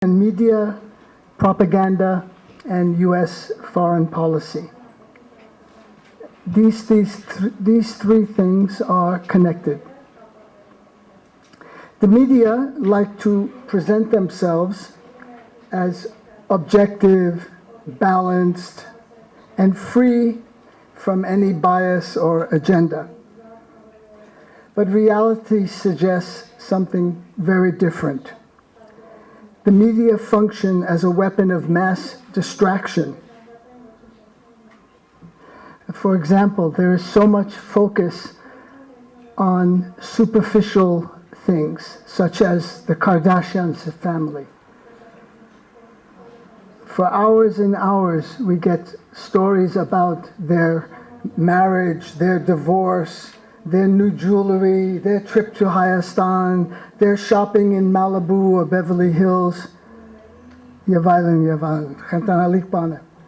and media, propaganda, and U.S. foreign policy. These three things are connected. The media like to present themselves as objective, balanced, and free from any bias or agenda. But reality suggests something very different. The media function as a weapon of mass distraction. For example, there is so much focus on superficial things, such as the Kardashians family. For hours and hours, we get stories about their marriage, their divorce, their new jewelry, their trip to Hayastan, their shopping in Malibu or Beverly Hills.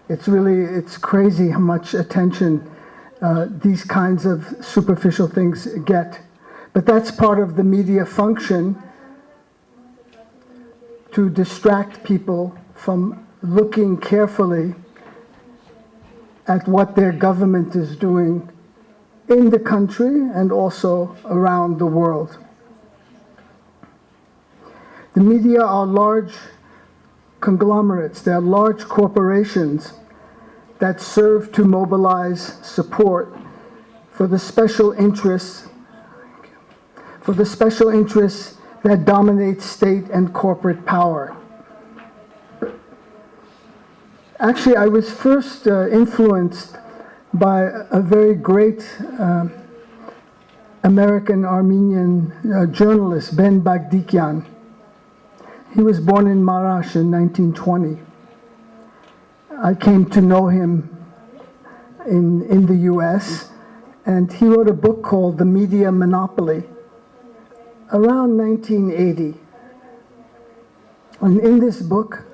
It's crazy how much attention these kinds of superficial things get. But that's part of the media function, to distract people from looking carefully at what their government is doing in the country and also around the world. The media are large conglomerates, they're large corporations that serve to mobilize support for the special interests that dominate state and corporate power. Actually, I was first influenced by a very great American-Armenian journalist, Ben Bagdikian. He was born in Marash in 1920. I came to know him in the US, and he wrote a book called The Media Monopoly around 1980. And in this book,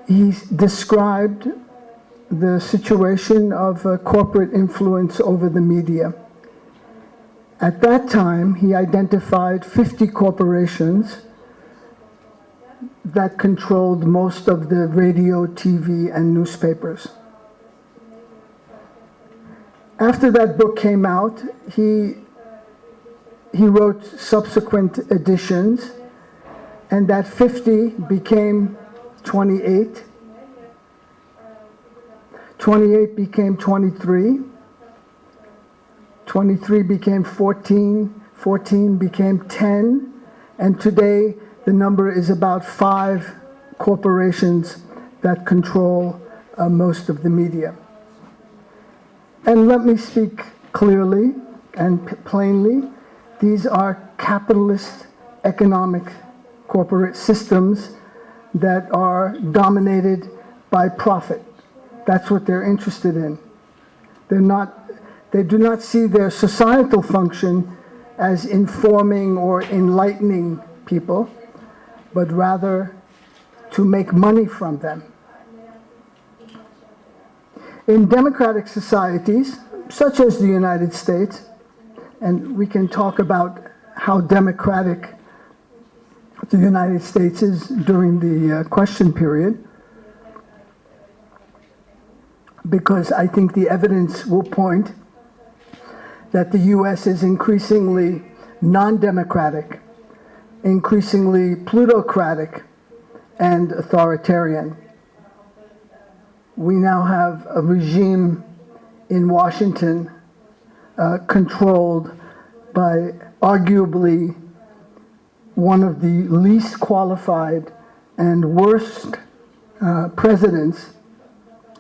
he described the situation of corporate influence over the media. At that time, he identified 50 corporations that controlled most of the radio, TV, and newspapers. After that book came out, he wrote subsequent editions, and that 50 became 28. 28 became 23. 23 became 14. 14 became 10. And today, the number is about 5 corporations that control most of the media. And let me speak clearly and plainly. These are capitalist economic corporate systems that are dominated by profit. That's what they're interested in. They do not see their societal function as informing or enlightening people, but rather to make money from them. In democratic societies, such as the United States, and we can talk about how democratic the United States is during the question period, because I think the evidence will point that the US is increasingly non-democratic, increasingly plutocratic, and authoritarian. We now have a regime in Washington controlled by arguably one of the least qualified and worst presidents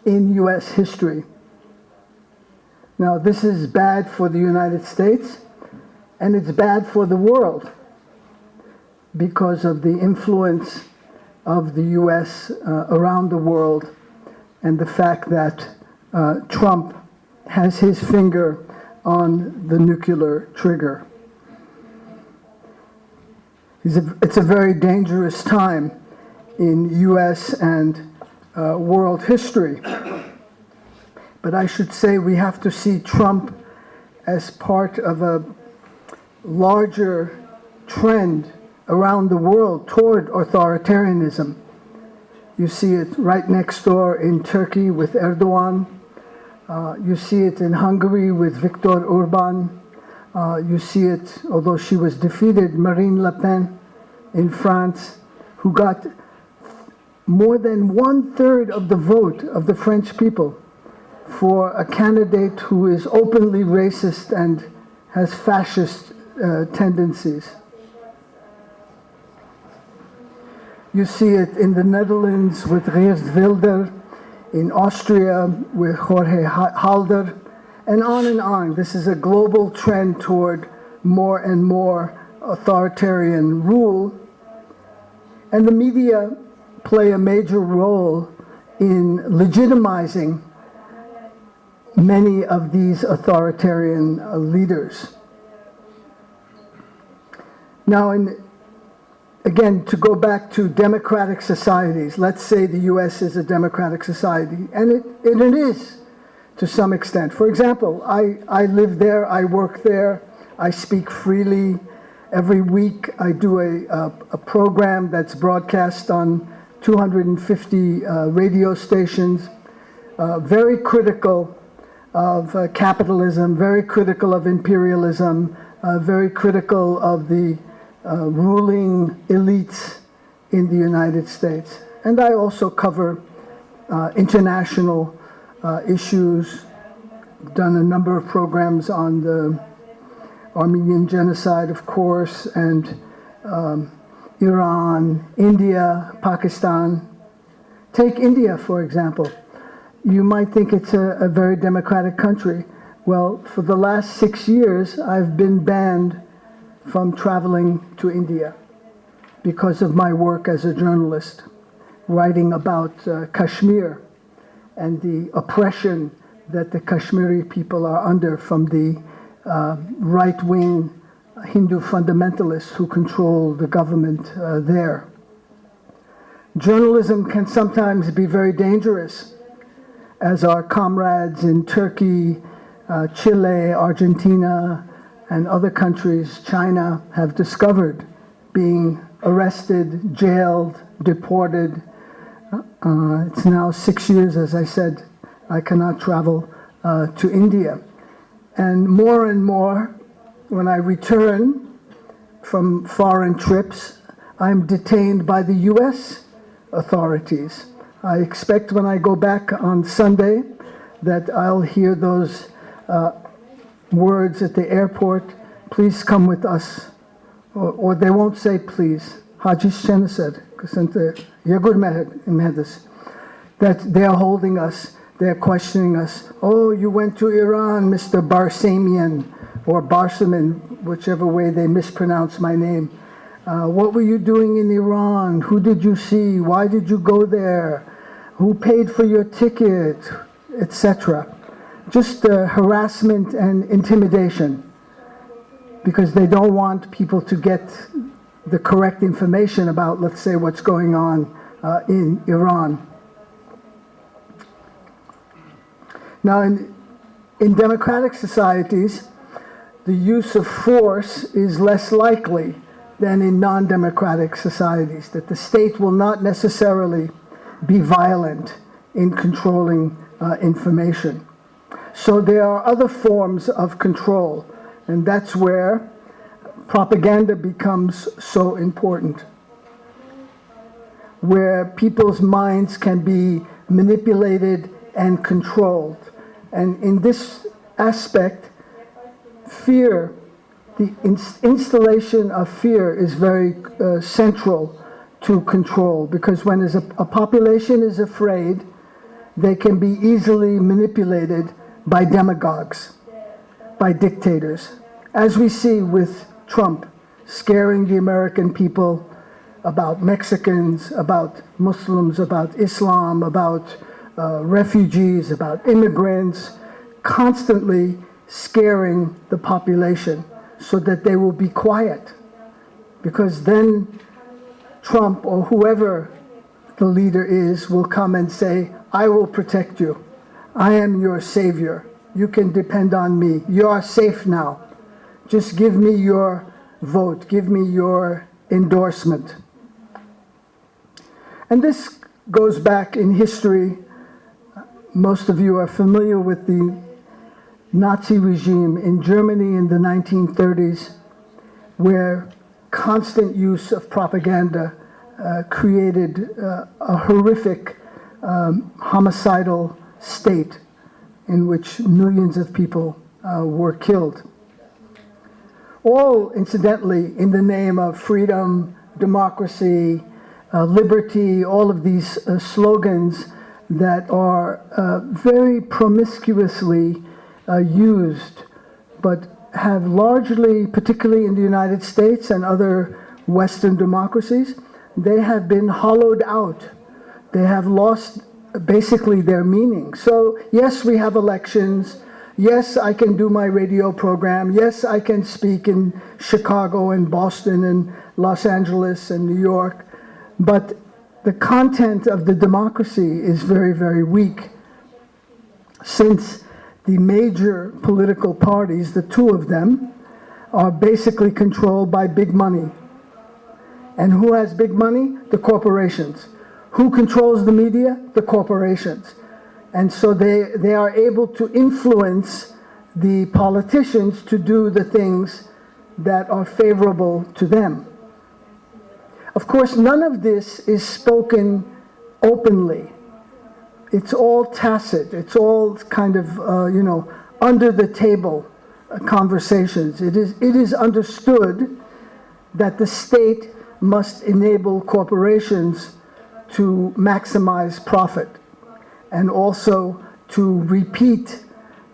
in US history. Now, this is bad for the United States, and it's bad for the world because of the influence of the US around the world, and the fact that Trump has his finger on the nuclear trigger. It's a very dangerous time in US and world history. But I should say we have to see Trump as part of a larger trend around the world toward authoritarianism. You see it right next door in Turkey with Erdogan. You see it in Hungary with Viktor Orban. You see it, although she was defeated, Marine Le Pen in France, who got more than 1/3 of the vote of the French people for a candidate who is openly racist and has fascist tendencies. You see it in the Netherlands with Geert Wilders, in Austria with Jorge Halder, and on and on. This is a global trend toward more and more authoritarian rule. And the media play a major role in legitimizing many of these authoritarian leaders. Now, again, to go back to democratic societies, let's say the US is a democratic society, and it is to some extent. For example, I live there, I work there, I speak freely. Every week I do a program that's broadcast on 250 radio stations, very critical of capitalism, very critical of imperialism, very critical of the ruling elites in the United States. And I also cover international issues. I've done a number of programs on the Armenian genocide, of course, and Iran, India, Pakistan. Take India, for example. You might think it's a very democratic country. Well, for the last 6 years, I've been banned from traveling to India because of my work as a journalist, writing about Kashmir and the oppression that the Kashmiri people are under from the right-wing Hindu fundamentalists who control the government there. Journalism can sometimes be very dangerous, as our comrades in Turkey, Chile, Argentina, and other countries, China, have discovered, being arrested, jailed, deported. It's now 6 years, as I said, I cannot travel to India. And more, when I return from foreign trips, I'm detained by the US authorities. I expect when I go back on Sunday that I'll hear those words at the airport, please come with us. Or they won't say please. Hajish Chen said, that they are holding us, they're questioning us. Oh, you went to Iran, Mr. Barsamian, or Barsamian, whichever way they mispronounce my name. What were you doing in Iran? Who did you see? Why did you go there? Who paid for your ticket? Etc. Just harassment and intimidation, because they don't want people to get the correct information about, let's say, what's going on in Iran. Now, in democratic societies, the use of force is less likely than in non-democratic societies, that the state will not necessarily be violent in controlling information. So there are other forms of control, and that's where propaganda becomes so important, where people's minds can be manipulated and controlled. And in this aspect, fear, the installation of fear is very central to control, because when a population is afraid, they can be easily manipulated by demagogues, by dictators, as we see with Trump scaring the American people about Mexicans, about Muslims, about Islam, about refugees, about immigrants, constantly scaring the population so that they will be quiet, because then Trump or whoever the leader is will come and say, I will protect you. I am your savior. You can depend on me. You are safe now. Just give me your vote. Give me your endorsement. And this goes back in history. Most of you are familiar with the Nazi regime in Germany in the 1930s, where constant use of propaganda created a horrific homicidal state in which millions of people were killed. All, incidentally, in the name of freedom, democracy, liberty, all of these slogans that are very promiscuously used, but have largely, particularly in the United States and other Western democracies, they have been hollowed out. They have lost basically their meaning. So yes, we have elections. Yes, I can do my radio program. Yes, I can speak in Chicago and Boston and Los Angeles and New York. But the content of the democracy is very, very weak, since the major political parties, the two of them, are basically controlled by big money. And who has big money? The corporations. Who controls the media? The corporations. And so they are able to influence the politicians to do the things that are favorable to them. Of course, none of this is spoken openly. It's all tacit. It's all kind of, under the table conversations. It is understood that the state must enable corporations to maximize profit, and also to repeat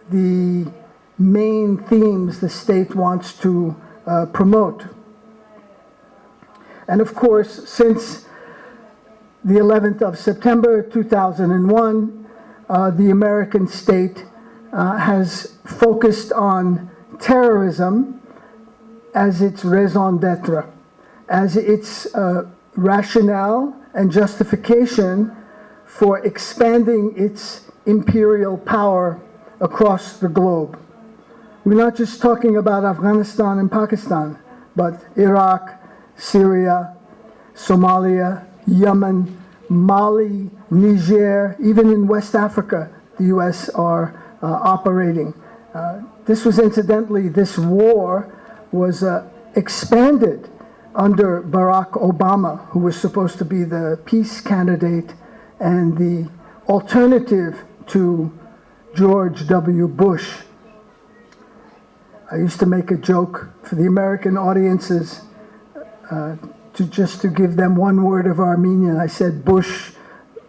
the main themes the state wants to promote. And of course, since the 11th of September 2001, the American state has focused on terrorism as its raison d'etre, as its rationale and justification for expanding its imperial power across the globe. We're not just talking about Afghanistan and Pakistan, but Iraq, Syria, Somalia, Yemen, Mali, Niger, even in West Africa, the US are operating. This war was expanded under Barack Obama, who was supposed to be the peace candidate and the alternative to George W. Bush. I used to make a joke for the American audiences to give them one word of Armenian. I said Bush,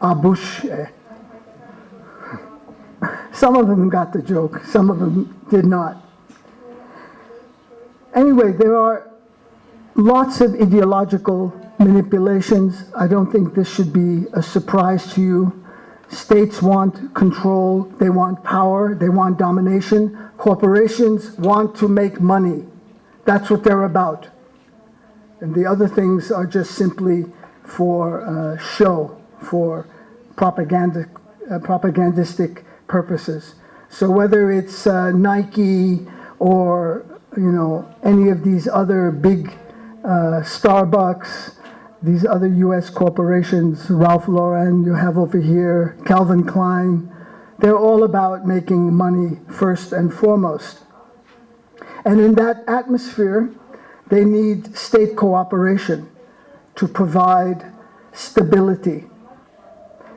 Abush. Some of them got the joke, some of them did not. Anyway, there are lots of ideological manipulations. I don't think this should be a surprise to you. States want control, they want power, they want domination. Corporations want to make money. That's what they're about. And the other things are just simply for show, for propagandistic purposes. So whether it's Nike or any of these other big Starbucks, these other U.S. corporations, Ralph Lauren, you have over here, Calvin Klein, they're all about making money first and foremost. And in that atmosphere, they need state cooperation to provide stability.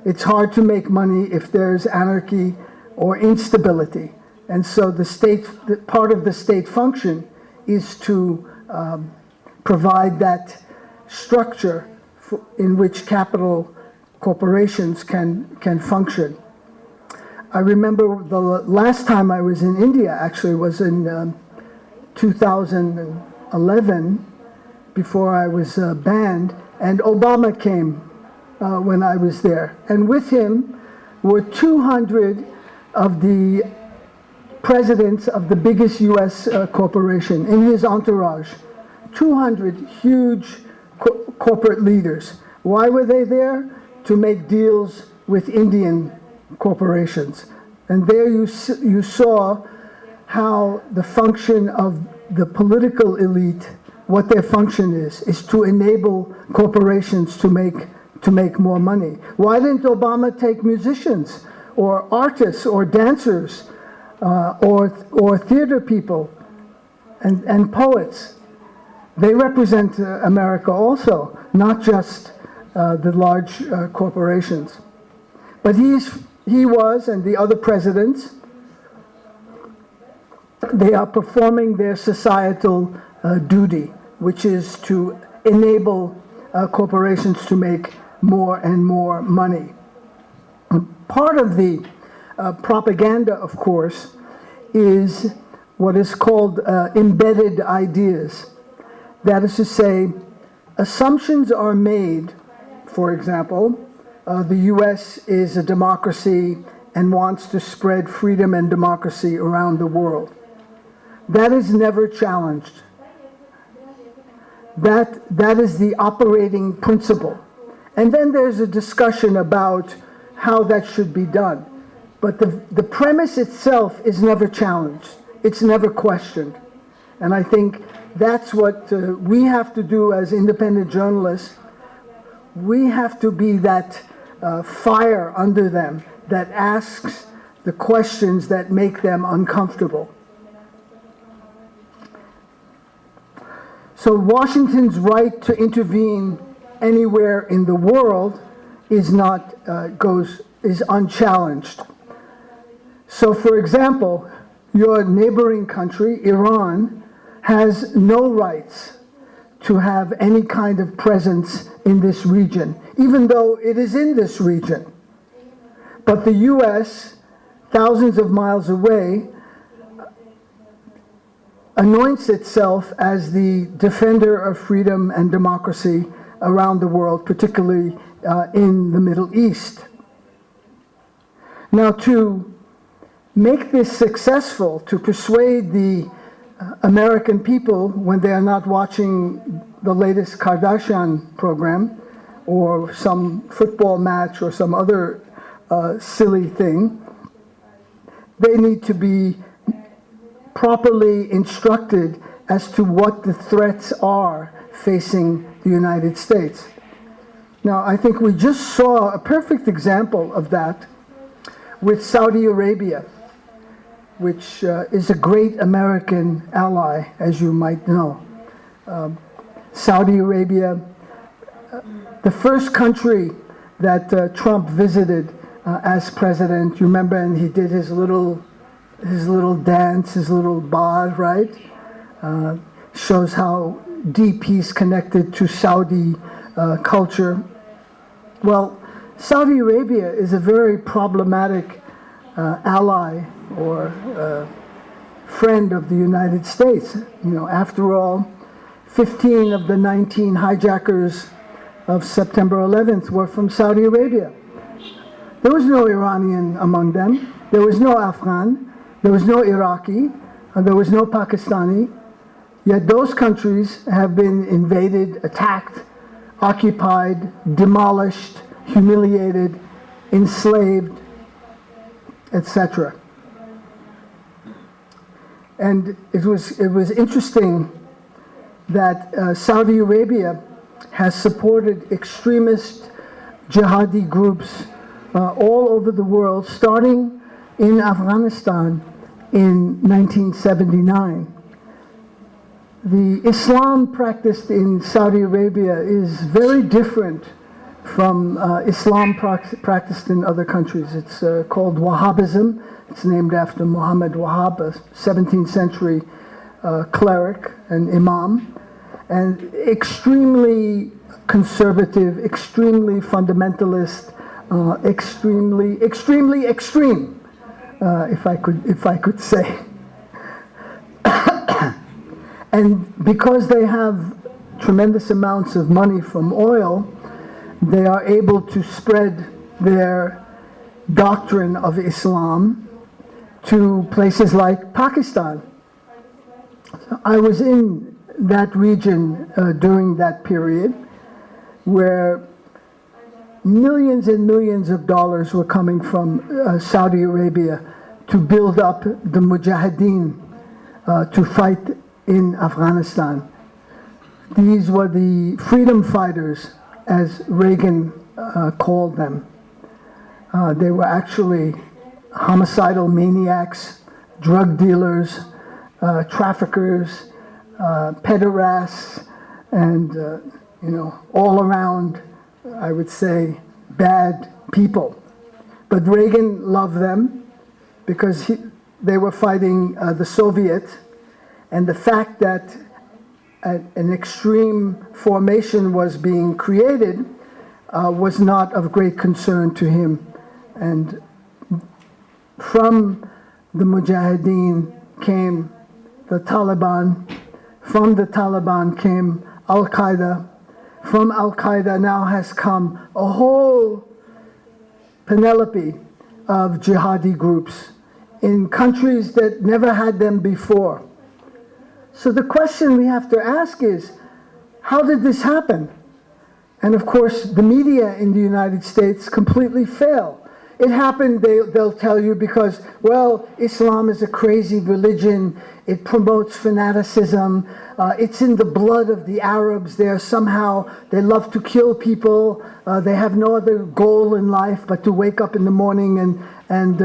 It's hard to make money if there's anarchy or instability. And so part of the state function is to provide that structure in which capital corporations can function. I remember the last time I was in India, actually, was in 2011, before I was banned, and Obama came when I was there. And with him were 200 of the presidents of the biggest U.S. corporation in his entourage. 200 huge corporate leaders. Why were they there? To make deals with Indian corporations. And there you saw how the function of the political elite, what their function is to enable corporations to make to make more money? Why didn't Obama take musicians or artists or dancers or theater people and poets? They represent America also, not just the large corporations. But he was, and the other presidents, they are performing their societal duty, which is to enable corporations to make more and more money. Part of the propaganda, of course, is what is called embedded ideas. That is to say, assumptions are made. For example, the U.S. is a democracy and wants to spread freedom and democracy around the world. That is never challenged. That is the operating principle. And then there's a discussion about how that should be done. But the premise itself is never challenged. It's never questioned. And I think that's what we have to do as independent journalists. We have to be that fire under them that asks the questions that make them uncomfortable. So Washington's right to intervene anywhere in the world is unchallenged. So, for example, your neighboring country, Iran, has no rights to have any kind of presence in this region, even though it is in this region. But the U.S., thousands of miles away, anoints itself as the defender of freedom and democracy around the world, particularly in the Middle East. Now, to make this successful, to persuade the American people when they are not watching the latest Kardashian program or some football match or some other silly thing, they need to be properly instructed as to what the threats are facing the United States. Now, I think we just saw a perfect example of that with Saudi Arabia, which is a great American ally, as you might know. Saudi Arabia, the first country that Trump visited as president, you remember, and he did his little dance, his little bod, right? Shows how deep he's connected to Saudi culture. Well, Saudi Arabia is a very problematic ally or friend of the United States. You know, after all, 15 of the 19 hijackers of September 11th were from Saudi Arabia. There was no Iranian among them. There was no Afghan. There was no Iraqi. There was no Pakistani. Yet those countries have been invaded, attacked, occupied, demolished, humiliated, enslaved, etc. And it was interesting that Saudi Arabia has supported extremist jihadi groups all over the world, starting in Afghanistan in 1979. The Islam practiced in Saudi Arabia is very different from Islam practiced in other countries. It's called Wahhabism. It's named after Muhammad Wahhab, a 17th century cleric and imam, and extremely conservative, extremely fundamentalist, extremely extreme, if I could say. And because they have tremendous amounts of money from oil, they are able to spread their doctrine of Islam to places like Pakistan. So I was in that region during that period where millions and millions of dollars were coming from Saudi Arabia to build up the Mujahideen to fight in Afghanistan. These were the freedom fighters, as Reagan called them. They were actually homicidal maniacs, drug dealers, traffickers, pederasts, and all around, I would say, bad people. But Reagan loved them because they were fighting the Soviets, and the fact that an extreme formation was being created was not of great concern to him. And from the Mujahideen came the Taliban. From the Taliban came Al-Qaeda. From Al-Qaeda now has come a whole panoply of jihadi groups in countries that never had them before. So the question we have to ask is, how did this happen? And of course, the media in the United States completely fail. It happened, they'll tell you, because, well, Islam is a crazy religion. It promotes fanaticism. It's in the blood of the Arabs. They love to kill people. They have no other goal in life but to wake up in the morning and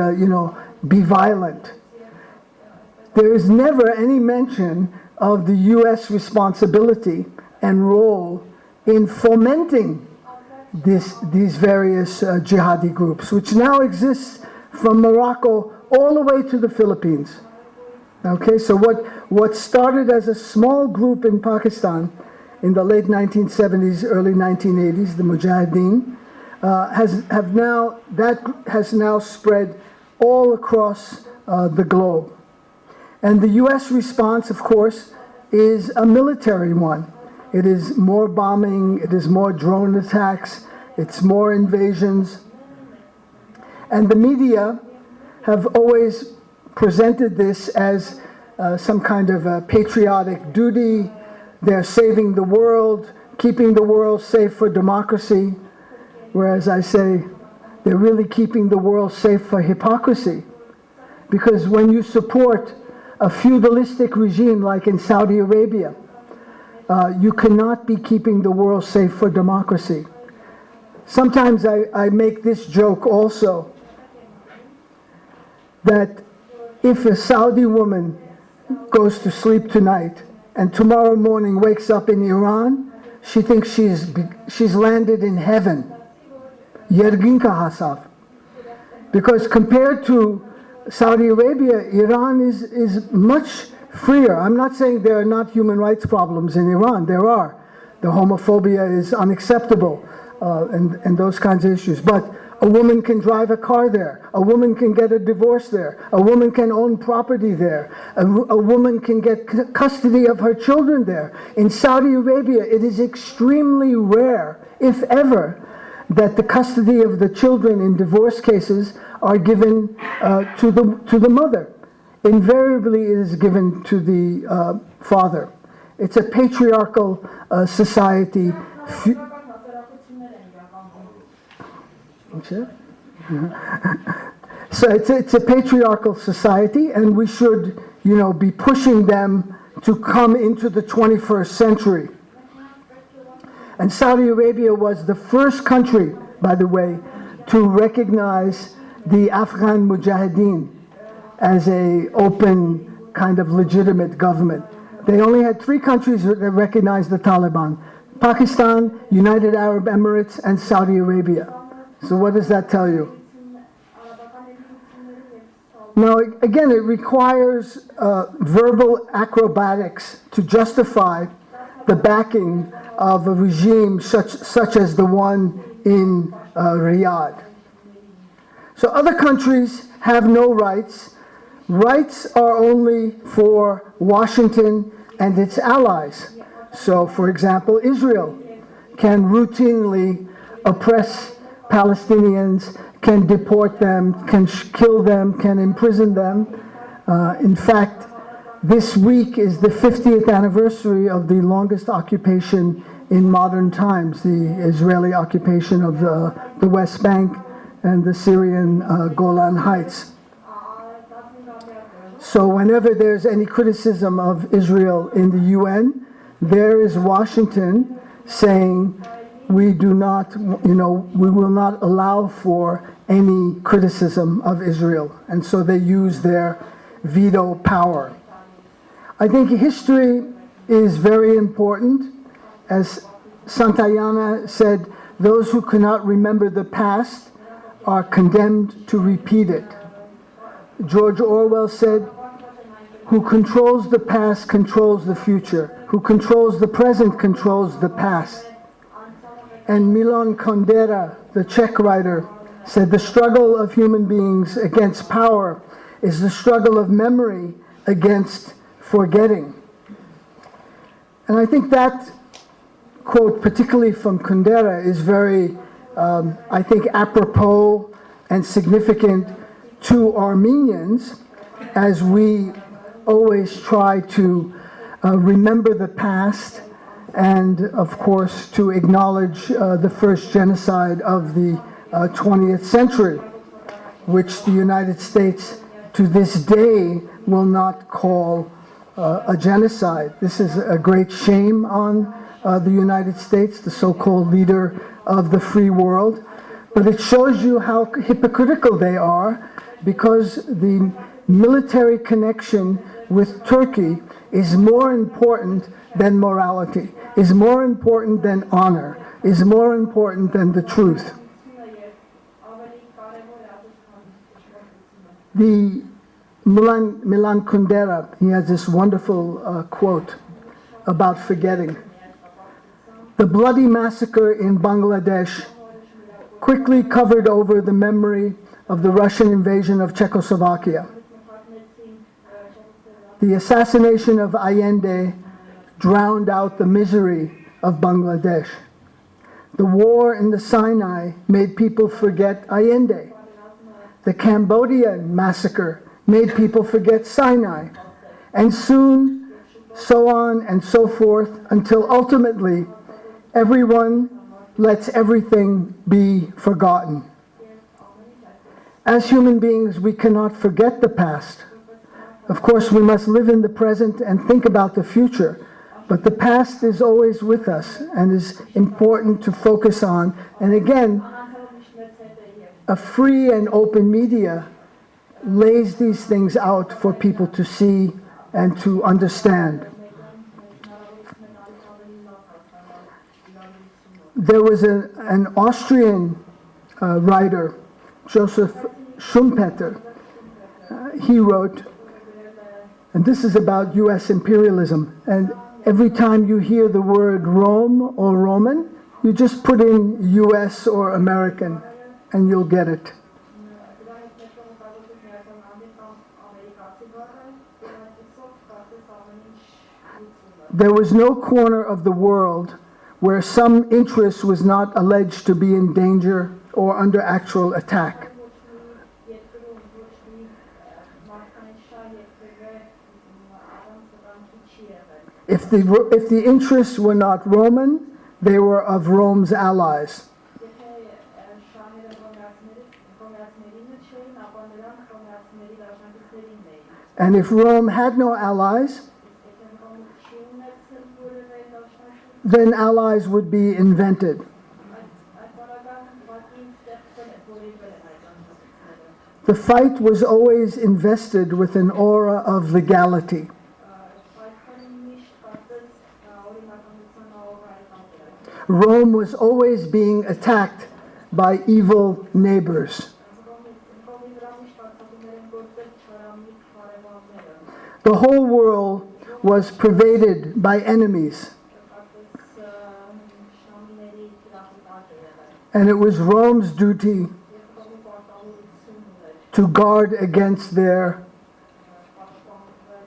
be violent. There is never any mention of the U.S. responsibility and role in fomenting these various jihadi groups, which now exist from Morocco all the way to the Philippines. Okay, so what started as a small group in Pakistan in the late 1970s, early 1980s, the Mujahideen, has now spread all across the globe. And the U.S. response, of course, is a military one. It is more bombing, it is more drone attacks, it's more invasions. And the media have always presented this as some kind of a patriotic duty. They're saving the world, keeping the world safe for democracy. Whereas I say, they're really keeping the world safe for hypocrisy. Because when you support a feudalistic regime like in Saudi Arabia, you cannot be keeping the world safe for democracy. Sometimes I make this joke also, that if a Saudi woman goes to sleep tonight and tomorrow morning wakes up in Iran, she thinks she's landed in heaven. Yergin ka hasaf. Because compared to Saudi Arabia, Iran is much freer. I'm not saying there are not human rights problems in Iran. There are. The homophobia is unacceptable and those kinds of issues. But a woman can drive a car there. A woman can get a divorce there. A woman can own property there. A woman can get custody of her children there. In Saudi Arabia, it is extremely rare, if ever, that the custody of the children in divorce cases are given to the mother. Invariably, it is given to the father. It's a patriarchal society. So it's a patriarchal society, and we should, be pushing them to come into the 21st century. And Saudi Arabia was the first country, by the way, to recognize the Afghan Mujahideen as a open, kind of legitimate government. They only had 3 countries that recognized the Taliban: Pakistan, United Arab Emirates, and Saudi Arabia. So what does that tell you? Now, again, it requires verbal acrobatics to justify the backing of a regime such as the one in Riyadh. So other countries have no rights. Rights are only for Washington and its allies. So, for example, Israel can routinely oppress Palestinians, can deport them, can kill them, can imprison them. In fact, this week is the 50th anniversary of the longest occupation in modern times, the Israeli occupation of the West Bank and the Syrian Golan Heights. So whenever there's any criticism of Israel in the UN, there is Washington saying, we do not, we will not allow for any criticism of Israel. And so they use their veto power. I think history is very important. As Santayana said, those who cannot remember the past are condemned to repeat it. George Orwell said, "Who controls the past controls the future. Who controls the present controls the past." And Milan Kundera, the Czech writer, said, "The struggle of human beings against power is the struggle of memory against forgetting." And I think that quote, particularly from Kundera, is very, I think, apropos and significant to Armenians, as we always try to remember the past and, of course, to acknowledge the first genocide of the 20th century, which the United States to this day will not call a genocide. This is a great shame on the United States, the so-called leader of the free world. But it shows you how hypocritical they are, because the military connection with Turkey is more important than morality, is more important than honor, is more important than the truth. The Milan Kundera, he has this wonderful quote about forgetting. "The bloody massacre in Bangladesh quickly covered over the memory of the Russian invasion of Czechoslovakia. The assassination of Allende drowned out the misery of Bangladesh. The war in the Sinai made people forget Allende. The Cambodian massacre made people forget Sinai. And soon, so on and so forth, until ultimately, everyone lets everything be forgotten." As human beings, we cannot forget the past. Of course, we must live in the present and think about the future. But the past is always with us and is important to focus on. And again, a free and open media lays these things out for people to see and to understand. There was an Austrian writer, Joseph Schumpeter. He wrote, and this is about U.S. imperialism, and every time you hear the word Rome or Roman, you just put in U.S. or American, and you'll get it. There was no corner of the world where some interest was not alleged to be in danger or under actual attack. If the interests were not Roman, they were of Rome's allies. And if Rome had no allies, then allies would be invented. The fight was always invested with an aura of legality. Rome was always being attacked by evil neighbors. The whole world was pervaded by enemies. And it was Rome's duty to guard against their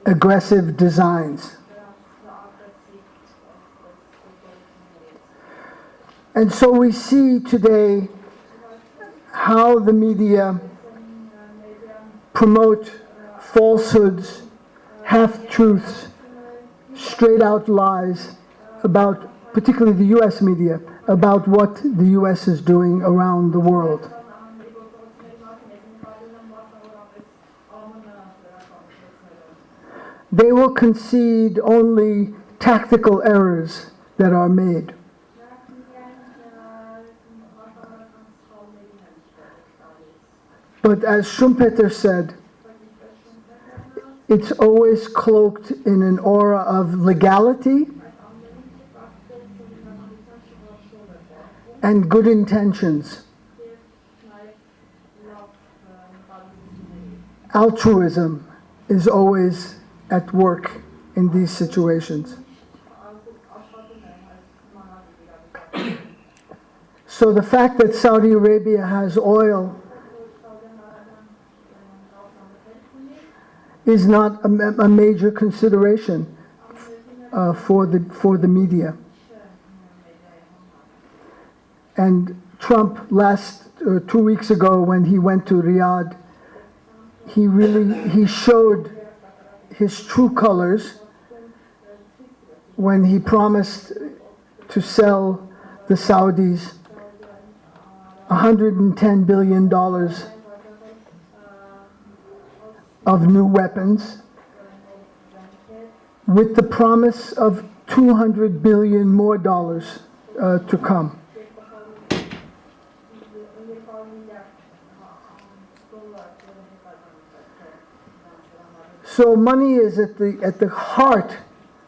aggressive designs. And so we see today how the media promote falsehoods, half-truths, straight-out lies about, particularly the U.S. media, about what the U.S. is doing around the world. They will concede only tactical errors that are made. But as Schumpeter said, it's always cloaked in an aura of legality and good intentions. Altruism is always at work in these situations. So the fact that Saudi Arabia has oil is not a major consideration for the media. And Trump 2 weeks ago when he went to Riyadh, he showed his true colors when he promised to sell the Saudis $110 billion of new weapons with the promise of $200 billion more to come. So money is at the heart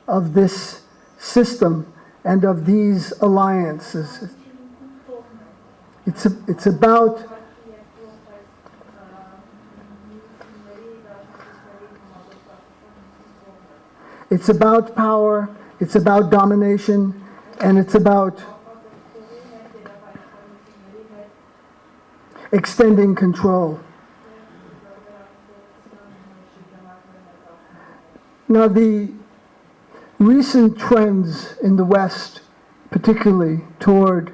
of this system and of these alliances. It's about power, it's about domination, and it's about extending control. Now, the recent trends in the West, particularly toward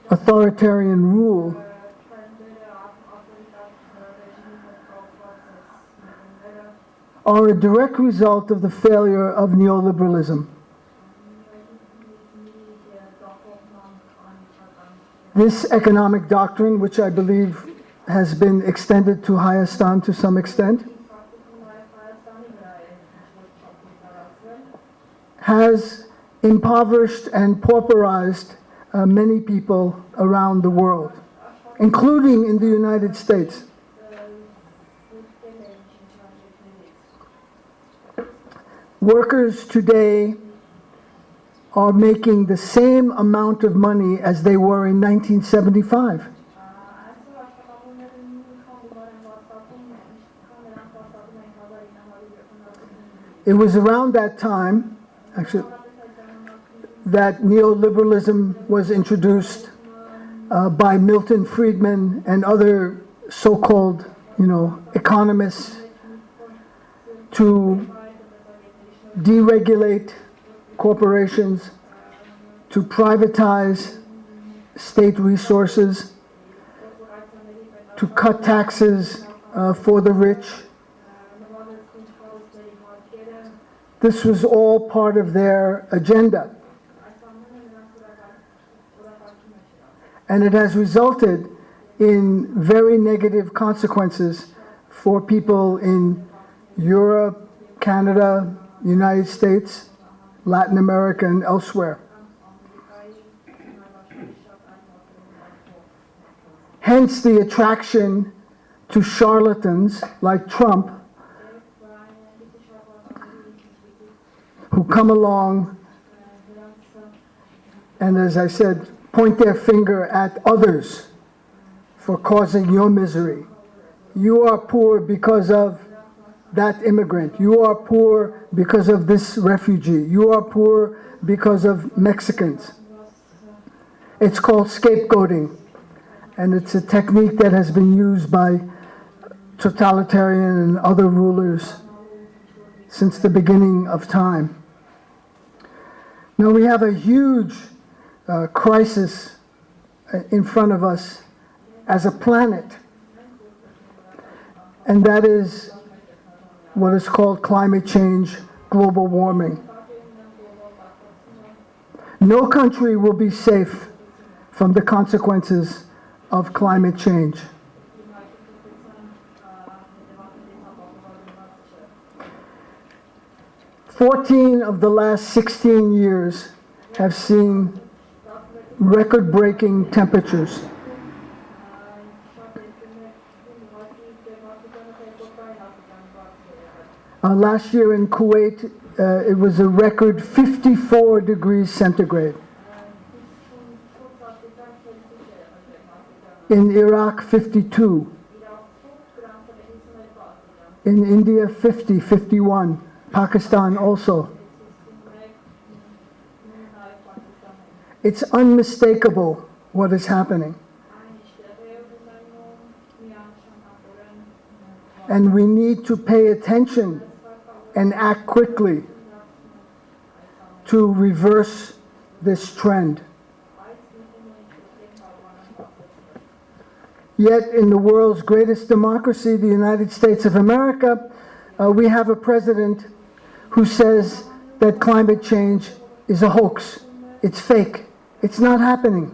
authoritarian rule, are a direct result of the failure of neoliberalism. This economic doctrine, which I believe has been extended to Hayastan to some extent, has impoverished and pauperized many people around the world, including in the United States. Workers today are making the same amount of money as they were in 1975. It was around that time, actually, that neoliberalism was introduced by Milton Friedman and other so-called, economists to deregulate corporations, to privatize state resources, to cut taxes for the rich. This was all part of their agenda. And it has resulted in very negative consequences for people in Europe, Canada, United States, Latin America, and elsewhere. Hence the attraction to charlatans like Trump, who come along and, as I said, point their finger at others for causing your misery. You are poor because of that immigrant. You are poor because of this refugee. You are poor because of Mexicans. It's called scapegoating, and it's a technique that has been used by totalitarian and other rulers since the beginning of time. Now we have a huge crisis in front of us as a planet, and that is what is called climate change, global warming. No country will be safe from the consequences of climate change. "14 of the last 16 years have seen record-breaking temperatures. Last year in Kuwait, it was a record 54 degrees centigrade. In Iraq, 52. In India, 50, 51. Pakistan also. It's unmistakable what is happening. And we need to pay attention and act quickly to reverse this trend. Yet in the world's greatest democracy, the United States of America, we have a president who says that climate change is a hoax. It's fake. It's not happening.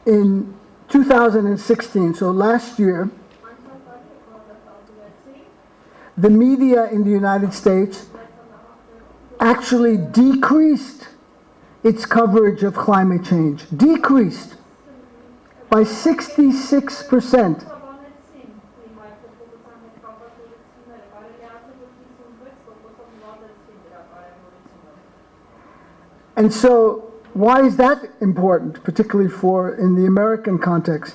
In 2016, so last year, the media in the United States actually decreased its coverage of climate change. Decreased by 66%. And so, why is that important, particularly in the American context?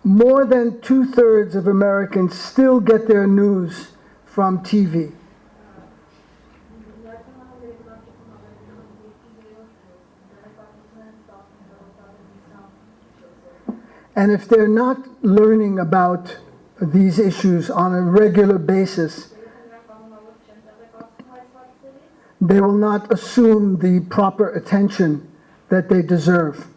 More than 2/3 of Americans still get their news from TV. And if they're not learning about these issues on a regular basis, they will not assume the proper attention that they deserve.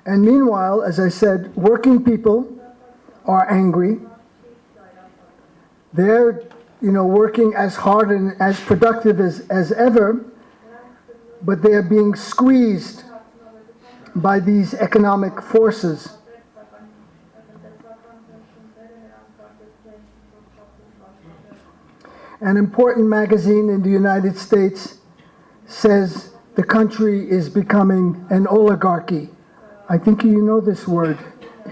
And meanwhile, as I said, working people are angry. They're, working as hard and as productive as ever, but they are being squeezed by these economic forces. An important magazine in the United States says the country is becoming an oligarchy. I think you know this word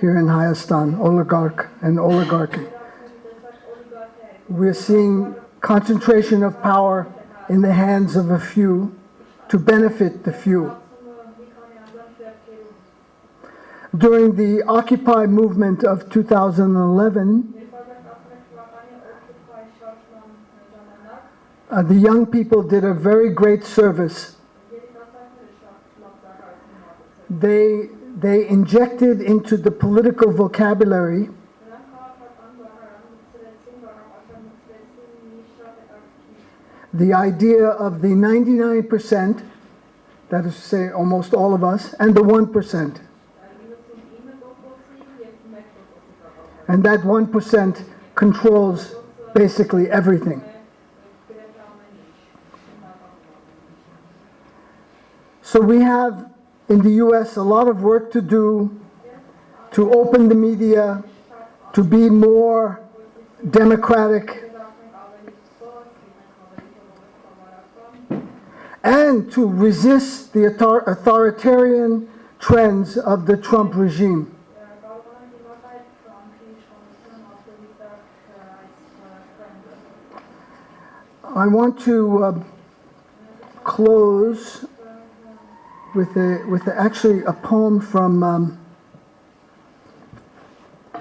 here in Hayastan, oligarch and oligarchy. We're seeing concentration of power in the hands of a few to benefit the few. During the Occupy movement of 2011, the young people did a very great service. They injected into the political vocabulary the idea of the 99%, that is to say almost all of us, and the 1%. And that 1% controls basically everything. So we have in the US a lot of work to do to open the media, to be more democratic, and to resist the authoritarian trends of the Trump regime. I want to close with actually a poem from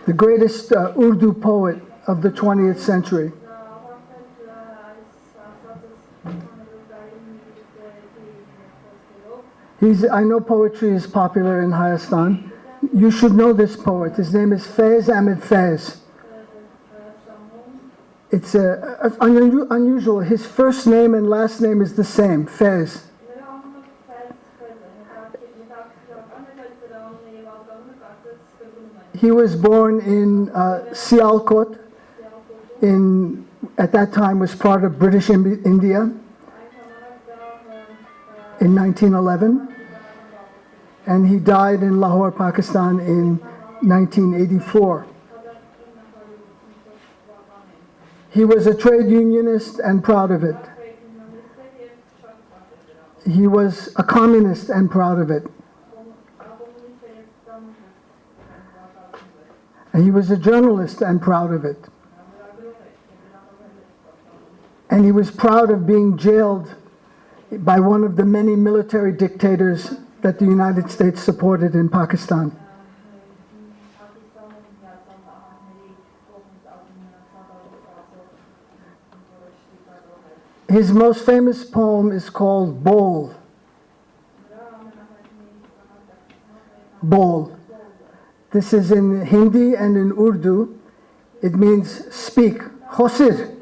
the greatest Urdu poet of the 20th century. I know poetry is popular in Hayastan. You should know this poet. His name is Faiz Ahmed Faiz. It's unusual. His first name and last name is the same, Faiz. He was born in Sialkot, at that time was part of British India, in 1911. and he died in Lahore, Pakistan in 1984. He was a trade unionist and proud of it. He was a communist and proud of it. And he was a journalist and proud of it. And he was proud of being jailed by one of the many military dictators that the United States supported in Pakistan. His most famous poem is called Bol. Bol. This is in Hindi and in Urdu. It means speak. Khosir.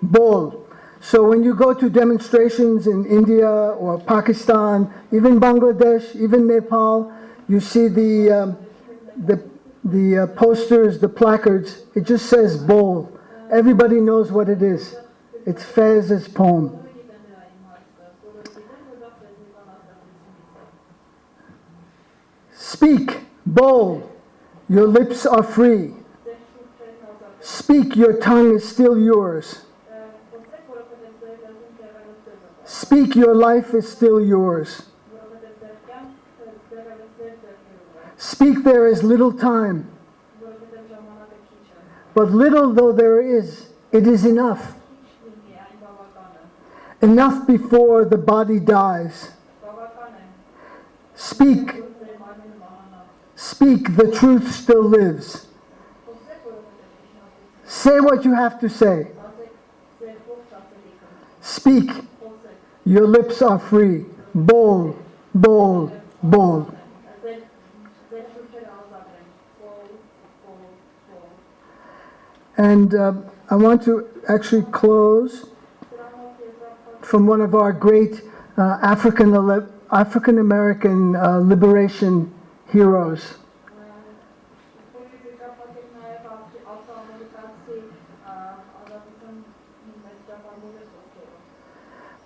Bol. So when you go to demonstrations in India or Pakistan, even Bangladesh, even Nepal, you see the posters, the placards. It just says Bol. Everybody knows what it is. It's Fez's poem. Speak, Bol. Your lips are free. Speak, your tongue is still yours. Speak, your life is still yours. Speak, there is little time. But little though there is, it is enough. Enough before the body dies. Speak. Speak, the truth still lives. Say what you have to say. Speak. Your lips are free. Bol, bol, bol. And I want to actually close from one of our great African American liberation heroes.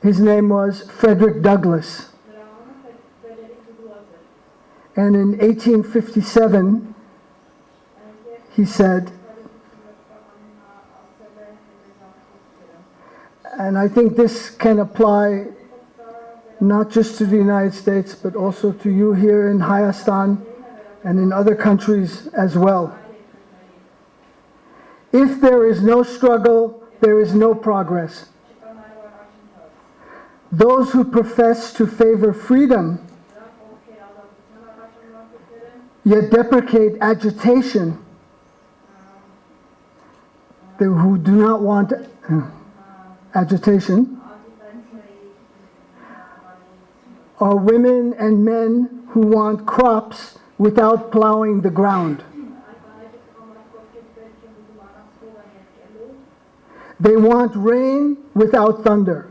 His name was Frederick Douglass. And in 1857, he said, and I think this can apply not just to the United States, but also to you here in Hayastan and in other countries as well. If there is no struggle, there is no progress. Those who profess to favor freedom, yet deprecate agitation, who do not want agitation, are women and men who want crops without plowing the ground. They want rain without thunder.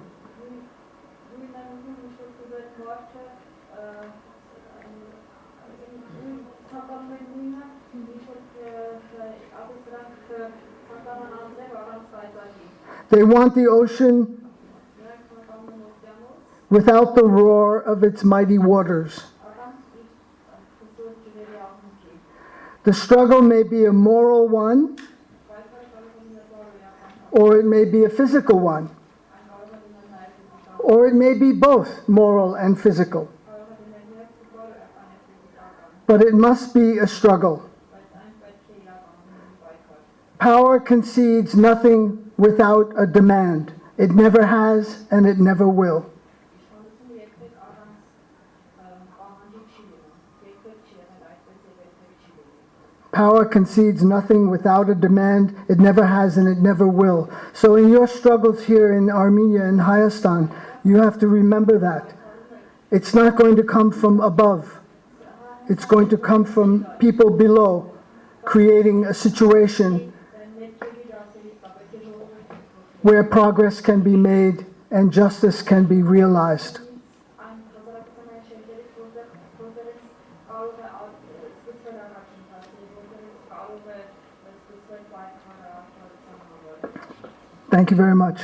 They want the ocean without the roar of its mighty waters. The struggle may be a moral one, or it may be a physical one, or it may be both moral and physical. But it must be a struggle. Power concedes nothing without a demand. It never has and it never will. Power concedes nothing without a demand. It never has and it never will. So in your struggles here in Armenia and Hayastan, you have to remember that. It's not going to come from above. It's going to come from people below, creating a situation where progress can be made and justice can be realized. Thank you very much.